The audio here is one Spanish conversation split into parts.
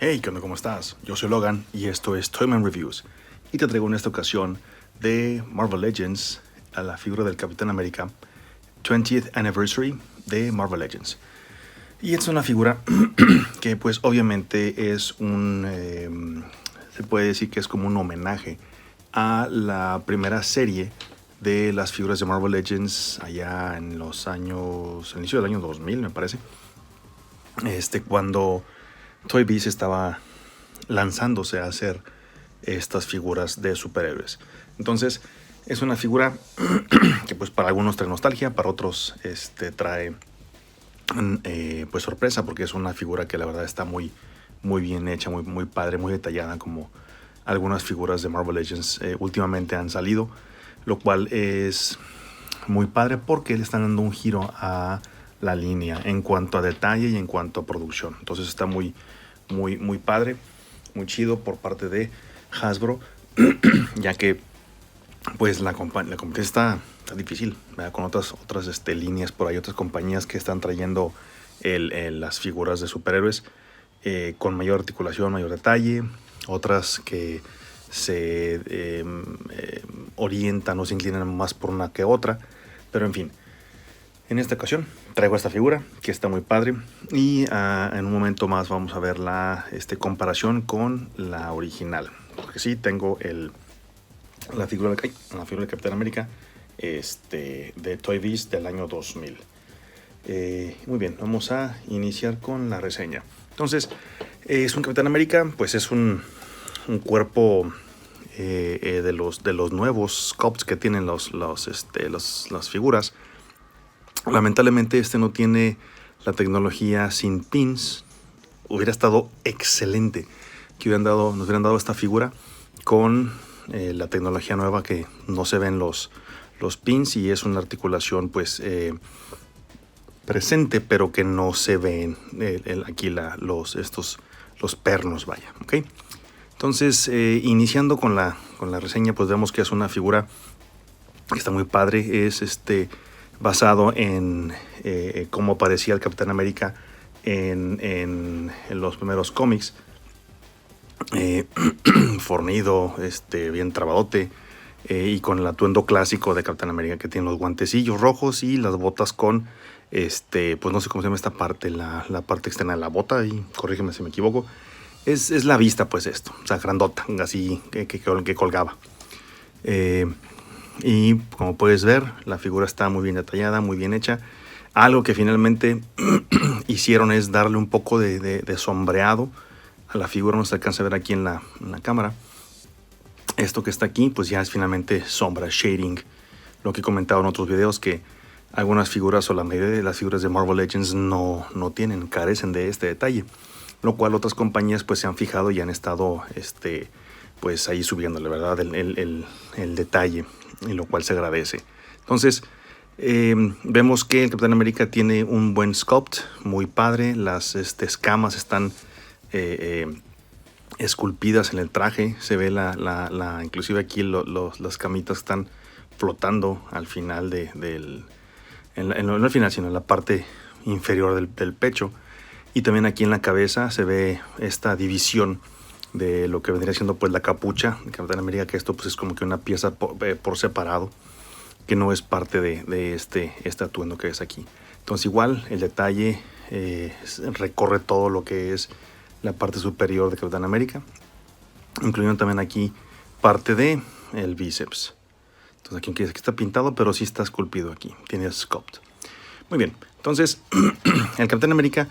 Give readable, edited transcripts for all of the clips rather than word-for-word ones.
Hey, ¿qué onda? ¿Cómo estás? Yo soy Logan y esto es Toyman Reviews. Y te traigo en esta ocasión de Marvel Legends a la figura del Capitán América 20th Anniversary de Marvel Legends. Y es una figura que pues obviamente es se puede decir que es como un homenaje a la primera serie de las figuras de Marvel Legends allá en los años, al inicio del año 2000 me parece. Cuando Toy Biz estaba lanzándose a hacer estas figuras de superhéroes. Entonces, es una figura que pues para algunos trae nostalgia, para otros trae pues sorpresa, porque es una figura que la verdad está muy, muy bien hecha, muy, muy padre, muy detallada, como algunas figuras de Marvel Legends últimamente han salido, lo cual es muy padre porque le están dando un giro a la línea en cuanto a detalle y en cuanto a producción. Entonces está muy, muy, muy padre, muy chido por parte de Hasbro, ya que pues la competencia está difícil, ¿verdad? Con otras líneas por ahí, otras compañías que están trayendo las figuras de superhéroes con mayor articulación, mayor detalle, otras que se orientan o se inclinan más por una que otra, pero en fin. En esta ocasión traigo esta figura que está muy padre y en un momento más vamos a ver la comparación con la original. Porque sí, tengo la figura de Capitán América de Toy Biz del año 2000. Muy bien, vamos a iniciar con la reseña. Entonces, es un Capitán América, pues es un cuerpo de los nuevos sculpts que tienen las figuras. Lamentablemente no tiene la tecnología sin pins. Hubiera estado excelente que nos hubieran dado esta figura con la tecnología nueva, que no se ven los pins y es una articulación pues presente, pero que no se ven aquí los pernos, vaya, ¿ok? Entonces, iniciando con la reseña, pues vemos que es una figura que está muy padre. Es basado en cómo aparecía el Capitán América en los primeros cómics. Fornido, bien trabadote, y con el atuendo clásico de Capitán América, que tiene los guantecillos rojos y las botas con pues no sé cómo se llama esta parte, la parte externa de la bota, y corrígeme si me equivoco. Es la vista, pues esto, o sea, grandota, así que colgaba. Y como puedes ver, la figura está muy bien detallada, muy bien hecha. Algo que finalmente hicieron es darle un poco de sombreado a la figura. No se alcanza a ver aquí en la cámara. Esto que está aquí pues ya es finalmente sombra, shading. Lo que he comentado en otros videos, que algunas figuras o la mayoría de las figuras de Marvel Legends no carecen de este detalle, lo cual otras compañías pues se han fijado y han estado pues ahí subiéndole, ¿verdad? El detalle, y lo cual se agradece. Entonces, vemos que el Capitán América tiene un buen sculpt, muy padre. Las escamas están esculpidas en el traje. Se ve inclusive aquí las camitas están flotando al final no al final, sino en la parte inferior del pecho. Y también aquí en la cabeza se ve esta división de lo que vendría siendo pues la capucha de Capitán América, que esto pues es como que una pieza por separado, que no es parte de este atuendo que es aquí. Entonces igual el detalle recorre todo lo que es la parte superior de Capitán América, incluyendo también aquí parte de el bíceps. Entonces aquí está pintado, pero sí está esculpido aquí, tiene sculpt. Muy bien, entonces el Capitán América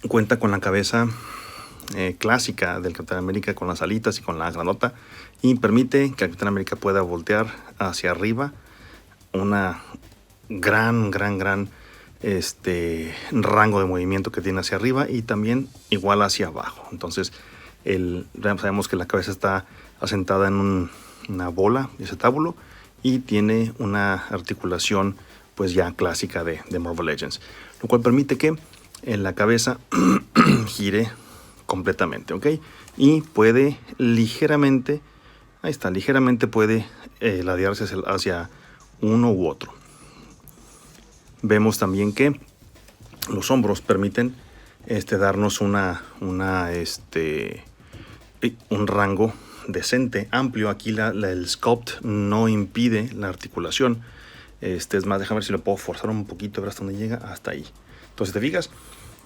cuenta con la cabeza clásica del Capitán América, con las alitas y con la granota, y permite que el Capitán América pueda voltear hacia arriba una gran rango de movimiento que tiene hacia arriba, y también igual hacia abajo. Entonces sabemos que la cabeza está asentada en una bola, ese tábulo, y tiene una articulación pues ya clásica de Marvel Legends, lo cual permite que la cabeza gire completamente, ¿ok? Y puede ligeramente, ligeramente puede ladearse hacia uno u otro. Vemos también que los hombros permiten darnos un rango decente, amplio. Aquí el sculpt no impide la articulación. Es más, déjame ver si lo puedo forzar un poquito, a ver hasta dónde llega, hasta ahí. Entonces, te fijas,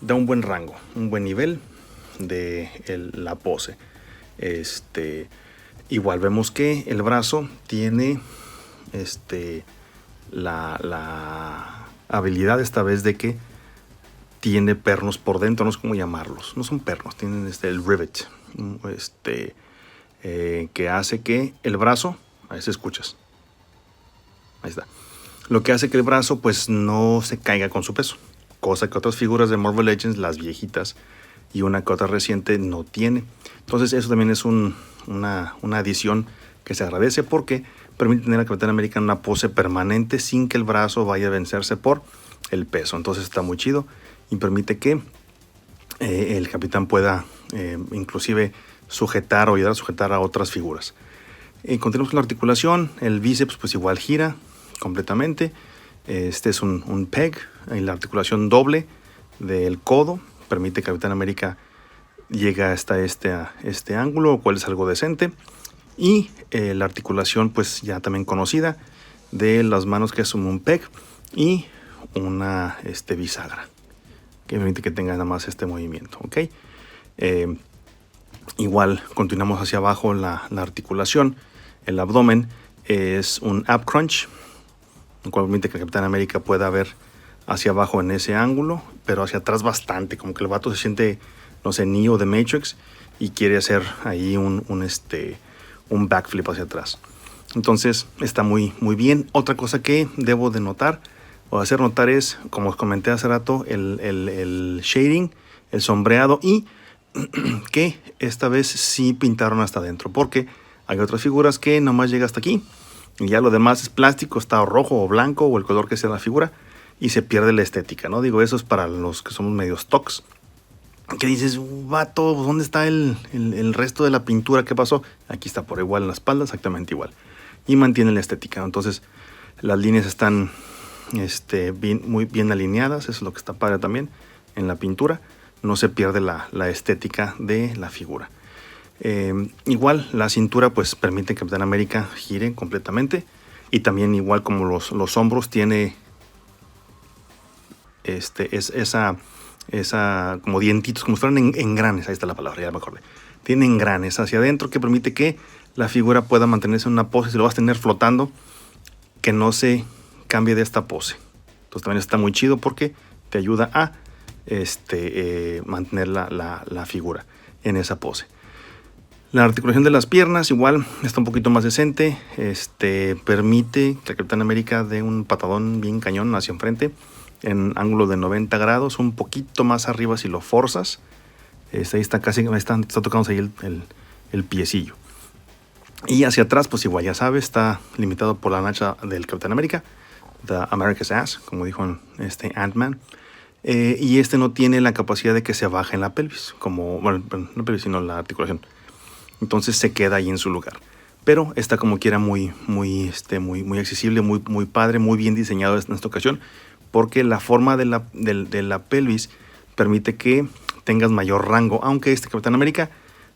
da un buen rango, un buen nivel de la pose. Igual vemos que el brazo tiene la habilidad esta vez de que tiene pernos por dentro, no sé cómo llamarlos, no son pernos, tienen el rivet, que hace que el brazo, ahí se escuchas, ahí está, lo que hace que el brazo pues no se caiga con su peso, cosa que otras figuras de Marvel Legends, las viejitas y una que otra reciente, no tiene. Entonces eso también es una adición que se agradece porque permite tener a Capitán América en una pose permanente sin que el brazo vaya a vencerse por el peso. Entonces está muy chido y permite que el capitán pueda inclusive sujetar o ayudar a sujetar a otras figuras. Continuamos con la articulación. El bíceps pues igual gira completamente. Este es un peg, la articulación doble del codo. Permite que Capitán América llegue hasta este ángulo, lo cual es algo decente. Y la articulación pues ya también conocida de las manos, que es un peg y una bisagra, que permite que tenga nada más este movimiento, ¿ok? Igual continuamos hacia abajo la articulación. El abdomen es un ab crunch, lo cual permite que el Capitán América pueda ver hacia abajo en ese ángulo, pero hacia atrás bastante, como que el vato se siente, no sé, Neo de Matrix y quiere hacer ahí un backflip hacia atrás. Entonces está muy, muy bien. Otra cosa que debo de notar o hacer notar es, como os comenté hace rato, el shading, el sombreado, y que esta vez sí pintaron hasta adentro, porque hay otras figuras que nomás llega hasta aquí y ya lo demás es plástico, está rojo o blanco o el color que sea la figura, y se pierde la estética, ¿no? Digo, eso es para los que somos medio stocks, que dices, vato, ¿dónde está el resto de la pintura? ¿Qué pasó? Aquí está por igual en la espalda, exactamente igual, y mantiene la estética, ¿no? Entonces las líneas están muy bien alineadas. Eso es lo que está padre también en la pintura. No se pierde la estética de la figura. Igual la cintura pues permite que Capitán América gire completamente, y también igual como los hombros tiene esa como dientitos, como si fueran engranes. Ahí está la palabra, ya me acordé. Tiene engranes hacia adentro que permite que la figura pueda mantenerse en una pose. Si lo vas a tener flotando, que no se cambie de esta pose. Entonces también está muy chido porque te ayuda a mantener la figura en esa pose. La articulación de las piernas igual está un poquito más decente. Permite que el Capitán América dé un patadón bien cañón hacia enfrente en ángulo de 90 grados, un poquito más arriba si lo forzas. Ahí está está tocándose ahí el piecillo. Y hacia atrás pues igual, ya sabes, está limitado por la nacha del Capitán América, The America's Ass, como dijo Ant-Man. Y no tiene la capacidad de que se baje en la pelvis, como, bueno, no la pelvis, sino la articulación. Entonces se queda ahí en su lugar. Pero está como quiera muy accesible, muy padre, muy bien diseñado en esta ocasión, porque la forma de la pelvis permite que tengas mayor rango, aunque Capitán América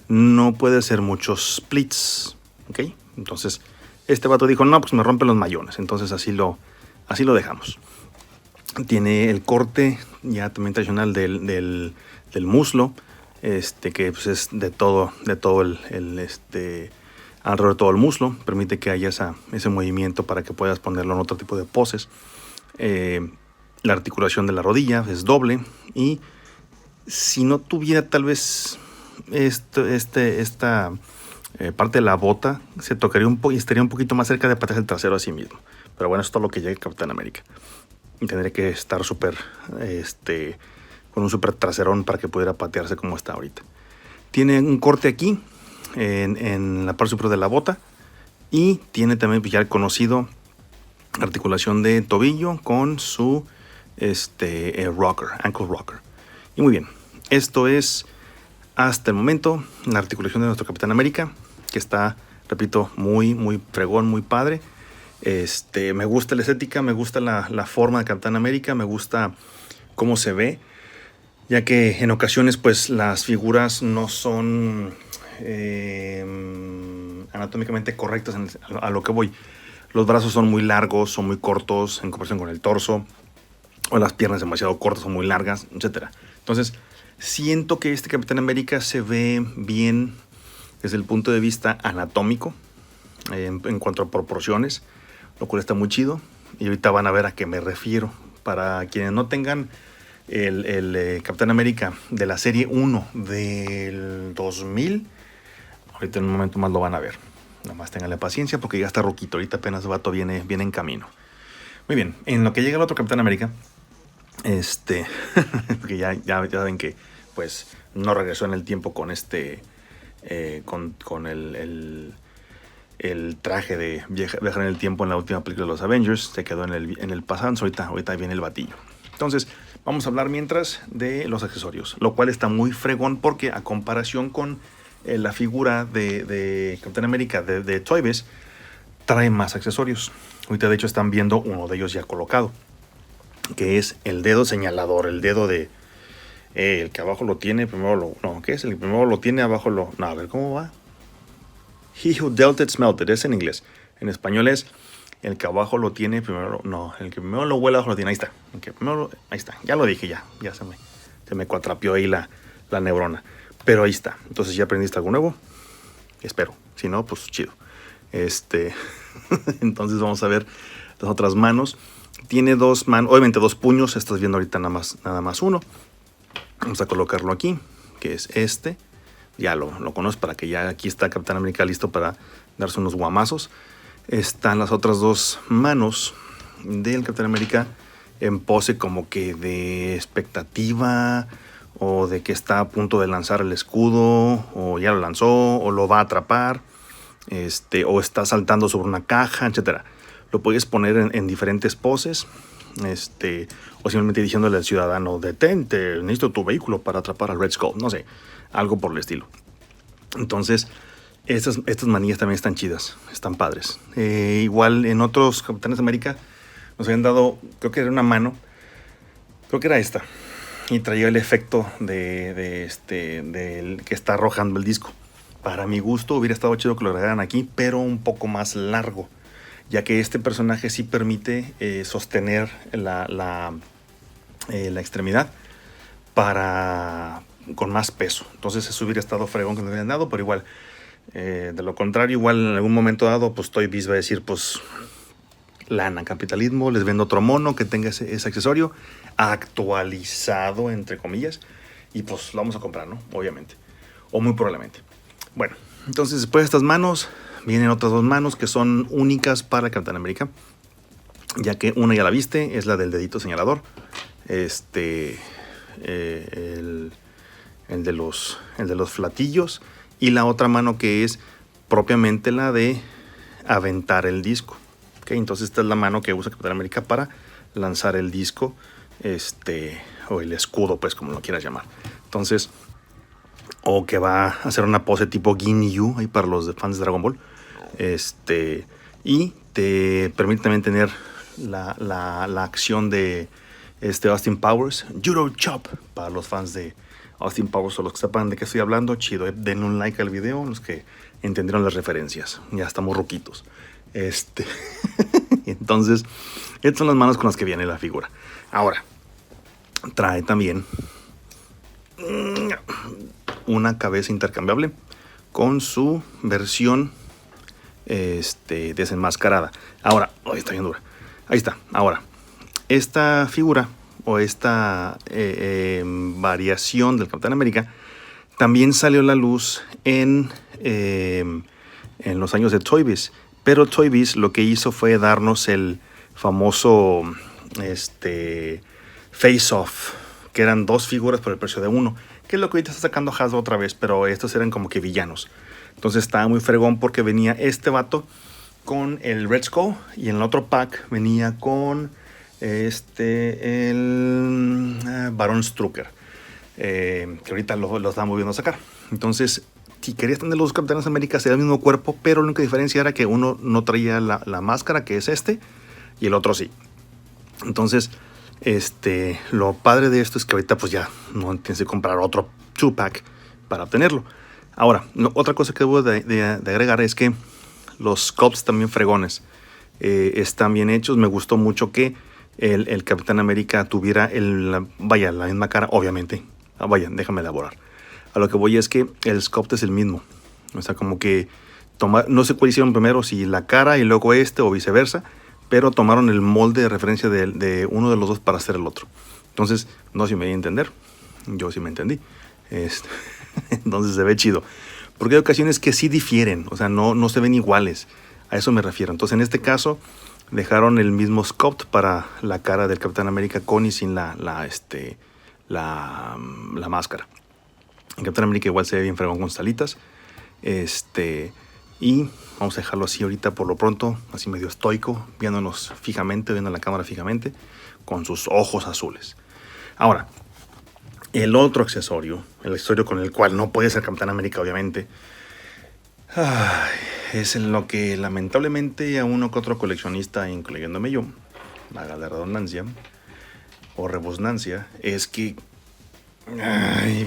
no puede hacer muchos splits, ¿ok? Entonces vato dijo, no, pues me rompen los mayones, entonces así lo dejamos. Tiene el corte ya también tradicional del muslo, que pues es de todo alrededor de todo el muslo. Permite que haya ese movimiento para que puedas ponerlo en otro tipo de poses. La articulación de la rodilla es doble, y si no tuviera tal vez esta parte de la bota, se tocaría y estaría un poquito más cerca de patearse el trasero a sí mismo. Pero bueno, esto es todo lo que llega el Capitán América. Y tendría que estar súper con un súper traserón para que pudiera patearse como está ahorita. Tiene un corte aquí en la parte superior de la bota, y tiene también ya el conocido articulación de tobillo con su rocker, ankle rocker. Y muy bien, esto es hasta el momento la articulación de nuestro Capitán América, que está, repito, muy fregón, muy padre. Me gusta la estética, me gusta la forma de Capitán América, me gusta cómo se ve. ya que en ocasiones pues las figuras no son anatómicamente correctas a lo que voy. Los brazos son muy largos, son muy cortos en comparación con el torso, o las piernas demasiado cortas o muy largas, etcétera. Entonces, siento que este Capitán América se ve bien desde el punto de vista anatómico, en cuanto a proporciones, lo cual está muy chido. Y ahorita van a ver a qué me refiero. Para quienes no tengan el Capitán América de la serie 1 del 2000, ahorita en un momento más lo van a ver. Nada más tenganle paciencia porque ya está roquito. Ahorita apenas el vato viene en camino. Muy bien, en lo que llega el otro Capitán América, porque ya ven que pues no regresó en el tiempo con con el traje de viajar en el tiempo en la última película de los Avengers. Se quedó en el pasado. Ahorita viene el batillo. Entonces vamos a hablar mientras de los accesorios, lo cual está muy fregón porque a comparación con la figura de Capitán América de Toy Biz, trae más accesorios. Ahorita de hecho están viendo uno de ellos ya colocado, que es el dedo señalador, el dedo de el que abajo lo tiene, ¿qué es? El primero lo tiene, abajo no, a ver, ¿cómo va? He who dealt it smelt it, es en inglés. En español es el que abajo lo tiene, el que primero lo huele, abajo lo tiene, ahí está. Ahí está, ya lo dije, ya se me cuatrapió ahí la neurona. Pero ahí está, entonces ya aprendiste algo nuevo, espero, si no, pues chido. Entonces vamos a ver las otras manos. Tiene dos manos, obviamente dos puños. Estás viendo ahorita nada más uno. Vamos a colocarlo aquí, que es este. Ya lo conoces para que ya aquí está Capitán América listo para darse unos guamazos. Están las otras dos manos del Capitán América en pose como que de expectativa, o de que está a punto de lanzar el escudo, o ya lo lanzó, o lo va a atrapar, o está saltando sobre una caja, etcétera. Lo puedes poner en diferentes poses, o simplemente diciéndole al ciudadano: detente, necesito tu vehículo para atrapar al Red Skull, no sé, algo por el estilo. Entonces, estas manillas también están chidas, están padres. Igual en otros Capitanes de América nos habían dado, creo que era una mano, creo que era esta, y traía el efecto del que está arrojando el disco. Para mi gusto hubiera estado chido que lo agregaran aquí, pero un poco más largo, ya que este personaje sí permite sostener la extremidad con más peso. Entonces eso hubiera estado fregón que nos hubieran dado, pero igual, de lo contrario, igual en algún momento dado, pues Toy Biz va a decir, pues lana, capitalismo, les vendo otro mono que tenga ese accesorio actualizado, entre comillas, y pues lo vamos a comprar, ¿no? Obviamente, o muy probablemente. Bueno, entonces después de estas manos vienen otras dos manos que son únicas para el Capitán América, ya que una ya la viste, es la del dedito señalador, el de los flatillos, y la otra mano que es propiamente la de aventar el disco. ¿Okay? Entonces esta es la mano que usa Capitán América para lanzar el disco, o el escudo, pues como lo quieras llamar. Entonces, o que va a hacer una pose tipo Ginyu ahí para los fans de Dragon Ball, y te permite también tener la acción de Austin Powers, Judo Chop, para los fans de Austin Powers o los que sepan de qué estoy hablando. Chido, denle un like al video, los que entendieron las referencias, ya estamos ruquitos. Entonces, estas son las manos con las que viene la figura. Ahora, trae también una cabeza intercambiable con su versión desenmascarada. Ahora, está bien dura. Ahí está. Ahora, esta figura o esta variación del Capitán América también salió a la luz en los años de Toy Biz. Pero Toy Biz lo que hizo fue darnos el famoso Face Off, que eran dos figuras por el precio de uno, que es lo que ahorita está sacando Hasbro otra vez, pero estos eran como que villanos. Entonces estaba muy fregón porque venía este vato con el Red Skull, y en el otro pack venía con el Barón Strucker, que ahorita lo están volviendo a sacar. Entonces, si querías tener los Capitanes América, era el mismo cuerpo, pero la única diferencia era que uno no traía la máscara, que es y el otro sí. Entonces, Lo padre de esto es que ahorita pues ya no tienes que comprar otro 2-pack para obtenerlo. Ahora, otra cosa que debo de agregar es que los sculpts también fregones están bien hechos. Me gustó mucho que el Capitán América tuviera la misma cara, obviamente. Déjame elaborar. A lo que voy es que el sculpt es el mismo. O sea, como que no sé cuál hicieron primero, si la cara y luego o viceversa, pero tomaron el molde de referencia de uno de los dos para hacer el otro. Entonces, no sé si me voy a entender. Yo sí me entendí. Entonces se ve chido. Porque hay ocasiones que sí difieren, o sea, no se ven iguales. A eso me refiero. Entonces, en este caso, dejaron el mismo sculpt para la cara del Capitán América con y sin la máscara. El Capitán América igual se ve bien fregón con salitas. Y vamos a dejarlo así ahorita por lo pronto, así medio estoico, viendo la cámara fijamente, con sus ojos azules. Ahora, el otro accesorio, el accesorio con el cual no puede ser Capitán América, obviamente, es en lo que lamentablemente a uno que otro coleccionista, incluyéndome yo, haga la redundancia o rebusnancia, es que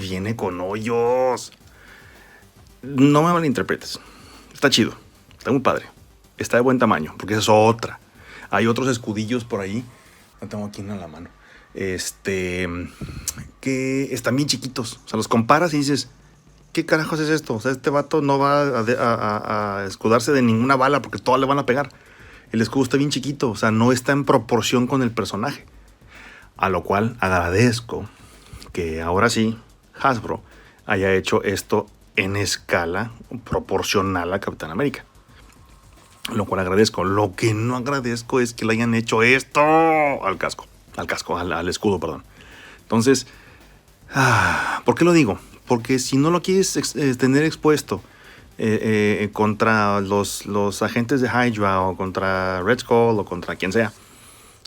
viene con hoyos. No me malinterpretes, está chido, está muy padre, está de buen tamaño, porque esa es otra. Hay otros escudillos por ahí, no tengo aquí en la mano, que están bien chiquitos. O sea, los comparas y dices, ¿qué carajos es esto? O sea, este vato no va a escudarse de ninguna bala porque todas le van a pegar. El escudo está bien chiquito, o sea, no está en proporción con el personaje. A lo cual agradezco que ahora sí Hasbro haya hecho esto en escala proporcional a Capitán América. Lo cual agradezco. Lo que no agradezco es que le hayan hecho esto al escudo, perdón. Entonces, ¿por qué lo digo? Porque si no lo quieres tener expuesto contra los agentes de Hydra o contra Red Skull o contra quien sea,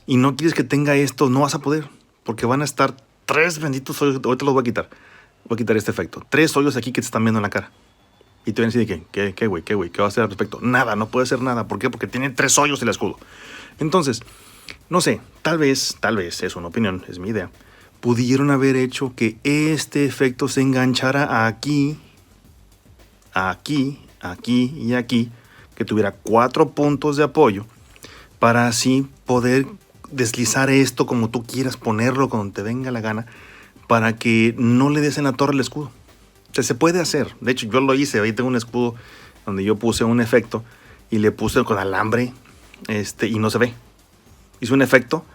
y no quieres que tenga esto, no vas a poder, porque van a estar 3 benditos hoyos. Ahorita los voy a quitar. Voy a quitar este efecto. 3 hoyos aquí que te están viendo en la cara. Y te van a decir, ¿qué güey? ¿Qué va a hacer al respecto? Nada, no puede hacer nada. ¿Por qué? Porque tiene 3 hoyos el escudo. Entonces, no sé, tal vez, es una opinión, es mi idea, pudieron haber hecho que este efecto se enganchara aquí, y aquí, que tuviera 4 puntos de apoyo, para así poder deslizar esto como tú quieras, ponerlo cuando te venga la gana, para que no le des en la torre al escudo. O sea, se puede hacer. De hecho, yo lo hice. Ahí tengo un escudo donde yo puse un efecto y le puse con alambre y no se ve. Hice un efecto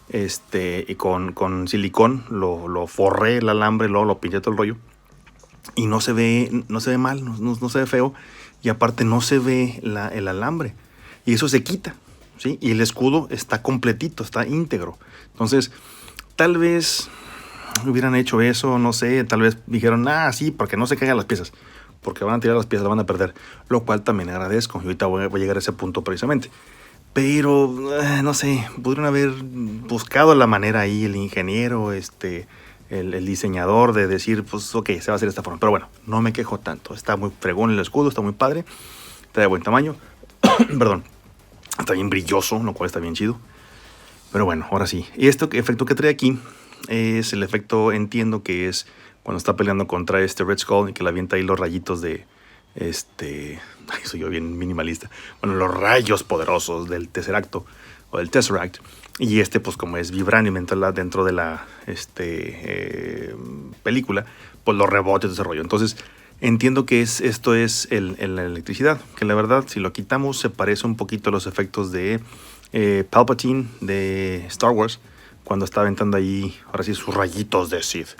y con silicón lo forré el alambre, luego lo pinché todo el rollo y no se ve mal, no se ve feo, y aparte no se ve el alambre y eso se quita, ¿sí? Y el escudo está completito, está íntegro. Entonces, tal vez hubieran hecho eso, no sé, tal vez dijeron, sí, porque no se caigan las piezas, porque van a tirar las piezas, las van a perder, lo cual también agradezco, y ahorita voy a llegar a ese punto precisamente. Pero, no sé, pudieron haber buscado la manera ahí, el ingeniero, el diseñador, de decir, pues, ok, se va a hacer de esta forma. Pero bueno, no me quejo tanto. Está muy fregón el escudo, está muy padre, está de buen tamaño. Perdón, está bien brilloso, lo cual está bien chido. Pero bueno, ahora sí. Y efecto que trae aquí es el efecto, entiendo que es cuando está peleando contra Red Skull y que le avienta ahí los rayitos de soy yo bien minimalista. Bueno, los rayos poderosos del Tesseracto o del Tesseract. Y pues como es vibranium dentro de la película, pues los rebotes de ese rollo. Entonces, entiendo que esto es la electricidad, que la verdad, si lo quitamos, se parece un poquito a los efectos de Palpatine de Star Wars, cuando está aventando ahí, ahora sí, sus rayitos de Sith.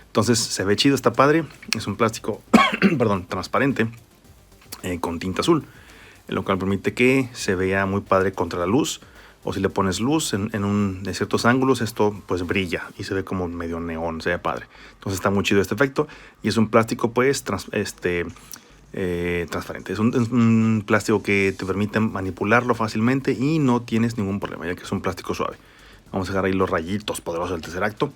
Entonces, se ve chido, está padre. Es un plástico, perdón, transparente, con tinta azul, lo cual permite que se vea muy padre contra la luz, o si le pones luz en ciertos ángulos, esto pues brilla y se ve como medio neón, se ve padre. Entonces está muy chido este efecto, y es un plástico pues transparente. Es un plástico que te permite manipularlo fácilmente y no tienes ningún problema, ya que es un plástico suave. Vamos a dejar ahí los rayitos poderosos del Tesseracto.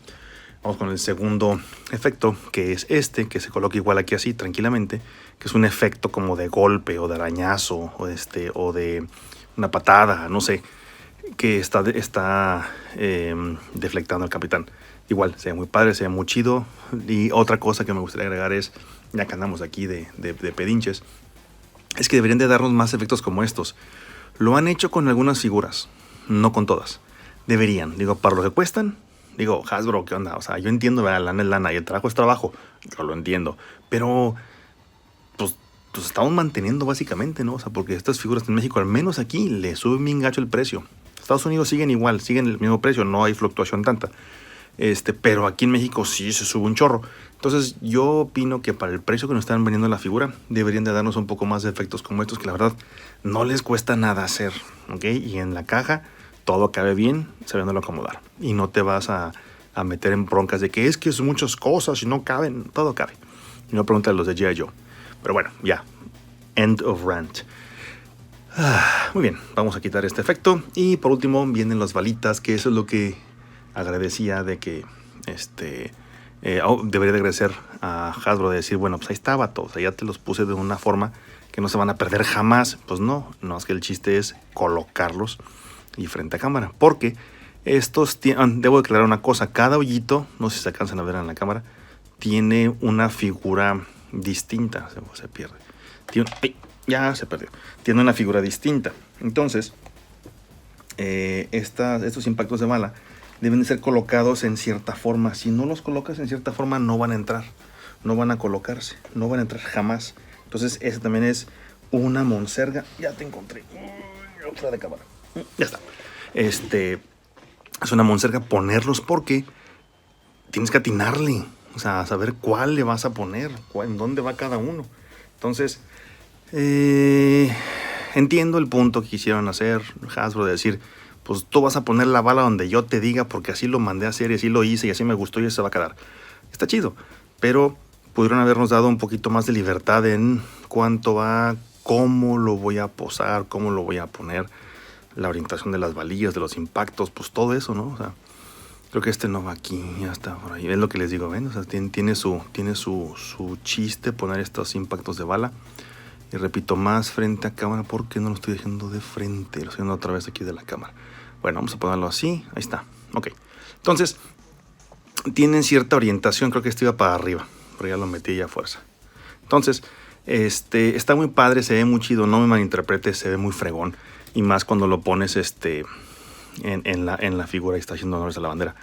Vamos con el segundo efecto, que es que se coloca igual aquí así, tranquilamente, que es un efecto como de golpe o de arañazo o de una patada, no sé. que está deflectando al capitán. Igual, se ve muy padre, se ve muy chido. Y otra cosa que me gustaría agregar es, ya que andamos aquí de pedinches, es que deberían de darnos más efectos como estos. Lo han hecho con algunas figuras, no con todas. Deberían, digo, para lo que cuestan, digo, Hasbro, ¿qué onda? O sea, yo entiendo, la lana es lana y el trabajo es trabajo, yo lo entiendo, pero pues estamos manteniendo básicamente, ¿no? O sea, porque estas figuras en México, al menos aquí, le suben bien gacho el precio. Estados Unidos siguen igual, siguen el mismo precio, no hay fluctuación tanta. Pero aquí en México sí se sube un chorro. Entonces yo opino que para el precio que nos están vendiendo la figura, deberían de darnos un poco más de efectos como estos, que la verdad no les cuesta nada hacer, ¿ok? Y en la caja todo cabe bien, sabiéndolo acomodar. Y no te vas a meter en broncas de que es muchas cosas y no caben, todo cabe. Y no pregunta a los de G.I. Joe. Pero bueno, ya. End of rant. Muy bien, vamos a quitar este efecto. Y por último vienen las balitas, que eso es lo que agradecía de que debería de agradecer a Hasbro de decir, bueno, pues ahí estaba todo, o sea, ya te los puse de una forma que no se van a perder jamás. Pues no, es que el chiste es colocarlos y frente a cámara, porque estos debo declarar una cosa, cada hoyito, no sé si se alcanzan a ver en la cámara, tiene una figura distinta. Se pierde, ya se perdió, tiene una figura distinta. Entonces estos impactos de bala deben de ser colocados en cierta forma. Si no los colocas en cierta forma, no van a entrar, no van a colocarse, no van a entrar jamás. Entonces esa también es una monserga. Ya te encontré, fuera de cámara, ya está. Es una monserga ponerlos, porque tienes que atinarle, o sea, saber cuál le vas a poner, en dónde va cada uno. Entonces entiendo el punto que quisieron hacer Hasbro de decir, pues tú vas a poner la bala donde yo te diga, porque así lo mandé a hacer y así lo hice y así me gustó y eso se va a quedar. Está chido, pero pudieron habernos dado un poquito más de libertad en cuanto a cómo lo voy a posar, cómo lo voy a poner, la orientación de las balillas, de los impactos, pues todo eso, ¿no? O sea, creo que no va aquí, ya está por ahí. Es lo que les digo, ¿ven? O sea, tiene su chiste poner estos impactos de bala. Y repito, más frente a cámara, porque no lo estoy dejando de frente, lo estoy haciendo otra vez aquí de la cámara. Bueno, vamos a ponerlo así, ahí está, ok. Entonces, tienen cierta orientación, creo que este iba para arriba, pero ya lo metí ya a fuerza. Entonces, está muy padre, se ve muy chido, no me malinterpretes, se ve muy fregón. Y más cuando lo pones en la figura y está haciendo honores a la bandera.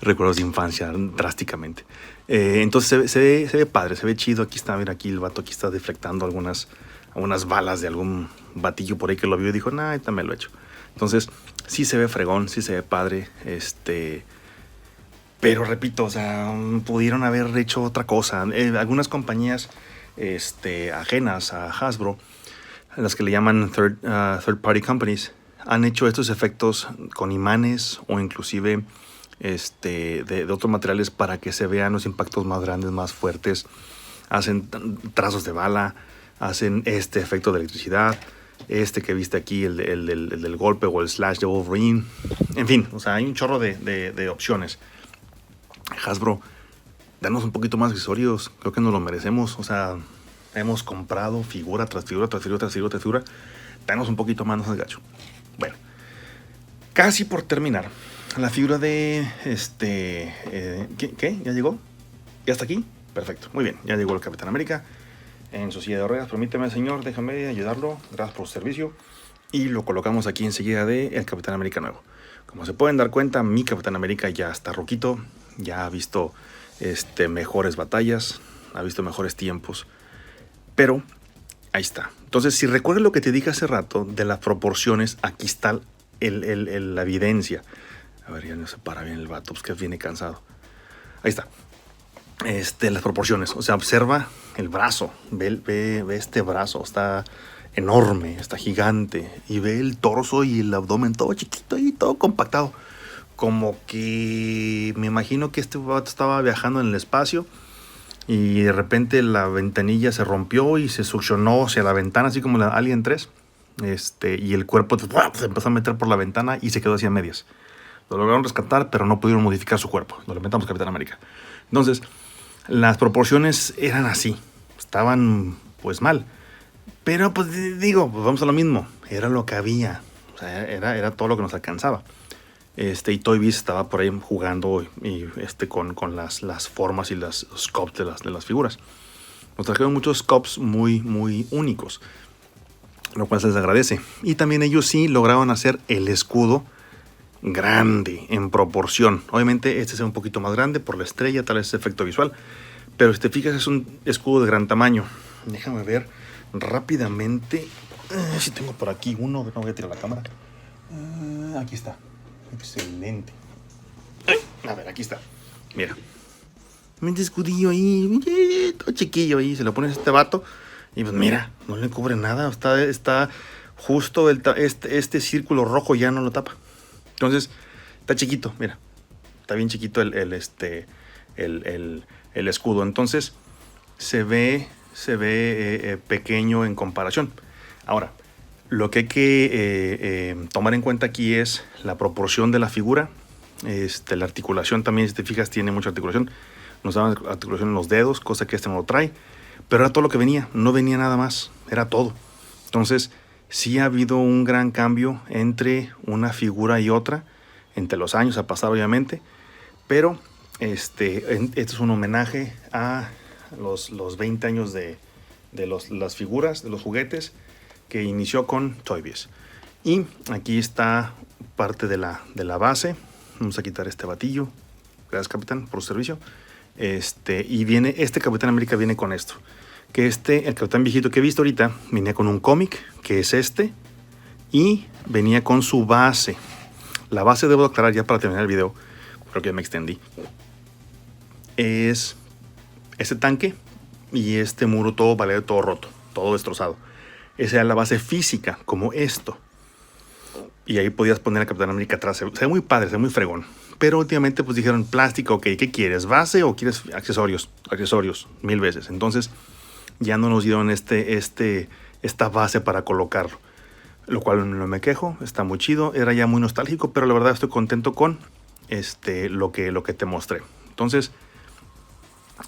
Recuerdos de infancia, drásticamente. Entonces se ve padre, se ve chido. Aquí está, mira, aquí el vato aquí está deflectando algunas balas de algún batillo por ahí que lo vio y dijo, nah, ahorita me lo he hecho. Entonces, sí se ve fregón, sí se ve padre. Pero repito, o sea, pudieron haber hecho otra cosa. Algunas compañías ajenas a Hasbro, las que le llaman third party companies, han hecho estos efectos con imanes o inclusive de otros materiales para que se vean los impactos más grandes, más fuertes. Hacen trazos de bala, hacen este efecto de electricidad, que viste aquí, el del golpe o el slash de Wolverine. En fin, o sea, hay un chorro de opciones. Hasbro, danos un poquito más accesorios, creo que nos lo merecemos. O sea, hemos comprado figura tras figura, tras figura, tras figura, tras figura. Danos un poquito más, no seas gacho. Bueno, casi por terminar, la figura de ¿qué? ¿Ya llegó? ¿Ya está aquí? Perfecto, muy bien, ya llegó el Capitán América en su silla de ruedas. Permíteme, señor, déjame ayudarlo. Gracias por su servicio. Y lo colocamos aquí enseguida de el Capitán América nuevo. Como se pueden dar cuenta, mi Capitán América ya está ruquito, ya ha visto mejores batallas, ha visto mejores tiempos, pero ahí está. Entonces, si recuerdas lo que te dije hace rato de las proporciones, aquí está la evidencia. A ver, ya no se para bien el vato, pues que viene cansado. Ahí está. Las proporciones. O sea, observa el brazo. Ve este brazo. Está enorme, está gigante. Y ve el torso y el abdomen todo chiquito y todo compactado. Como que me imagino que este vato estaba viajando en el espacio y de repente la ventanilla se rompió y se succionó hacia la ventana, así como la Alien 3. Y el cuerpo se empezó a meter por la ventana y se quedó así a medias. Lo lograron rescatar, pero no pudieron modificar su cuerpo. Lo lamentamos, Capitán América. Entonces, las proporciones eran así. Estaban, pues, mal. Pero pues digo, pues vamos a lo mismo. Era lo que había. O sea, era todo lo que nos alcanzaba. Y Toy Biz estaba por ahí jugando con las formas y los scopes de las figuras. Nos trajeron muchos scopes muy, muy únicos, lo cual se les agradece. Y también ellos sí lograron hacer el escudo grande en proporción. Obviamente este es un poquito más grande por la estrella, tal vez ese efecto visual. Pero si te fijas es un escudo de gran tamaño. Déjame ver rápidamente si tengo por aquí uno. No voy a tirar la cámara. Aquí está. Excelente. A ver, aquí está. Mira. Un escudillo ahí, todo chiquillo ahí. Se lo pones a este vato y pues mira, no le cubre nada. Está justo este círculo rojo ya no lo tapa. Entonces, está chiquito, mira. Está bien chiquito el escudo. Entonces, se ve pequeño en comparación. Ahora, lo que hay que tomar en cuenta aquí es la proporción de la figura. La articulación también, si te fijas, tiene mucha articulación. Nos daban articulación en los dedos, cosa que este no lo trae. Pero era todo lo que venía, no venía nada más, era todo. Entonces, sí ha habido un gran cambio entre una figura y otra. Entre los años ha pasado, obviamente. Pero este es un homenaje a los 20 años de las figuras, de los juguetes, que inició con Toy Biz. Y aquí está parte de la base. Vamos a quitar este batillo. Gracias, capitán, por su servicio. Y viene, Capitán América viene con esto. Que el capitán viejito que he visto ahorita, venía con un cómic, que es y venía con su base. La base, debo aclarar ya para terminar el video, creo que ya me extendí. Es este tanque y este muro todo valido, todo roto, todo destrozado. Esa era la base física, como esto. Y ahí podías poner a Capitán América atrás. Se ve muy padre, se ve muy fregón. Pero últimamente pues dijeron plástico, ok, ¿qué quieres? ¿Base o quieres accesorios? Accesorios, 1000 veces. Entonces ya no nos dieron esta base para colocarlo. Lo cual no me quejo, está muy chido. Era ya muy nostálgico, pero la verdad estoy contento con lo que te mostré. Entonces,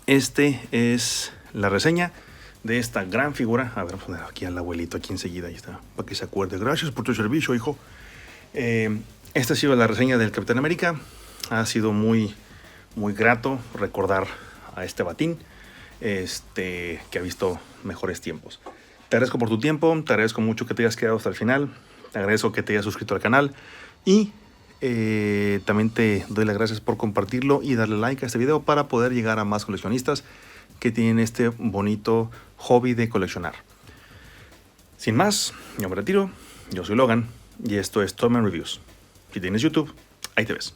es la reseña de esta gran figura. A ver, vamos a poner aquí al abuelito, aquí enseguida, ahí está, para que se acuerde. Gracias por tu servicio, hijo. Esta ha sido la reseña del Capitán América. Ha sido muy, muy grato recordar a este batín, que ha visto mejores tiempos. Te agradezco por tu tiempo, te agradezco mucho que te hayas quedado hasta el final, te agradezco que te hayas suscrito al canal y también te doy las gracias por compartirlo y darle like a este video para poder llegar a más coleccionistas que tienen este bonito hobby de coleccionar. Sin más, yo me retiro, yo soy Logan y esto es Toyman Reviews. Si tienes YouTube, ahí te ves.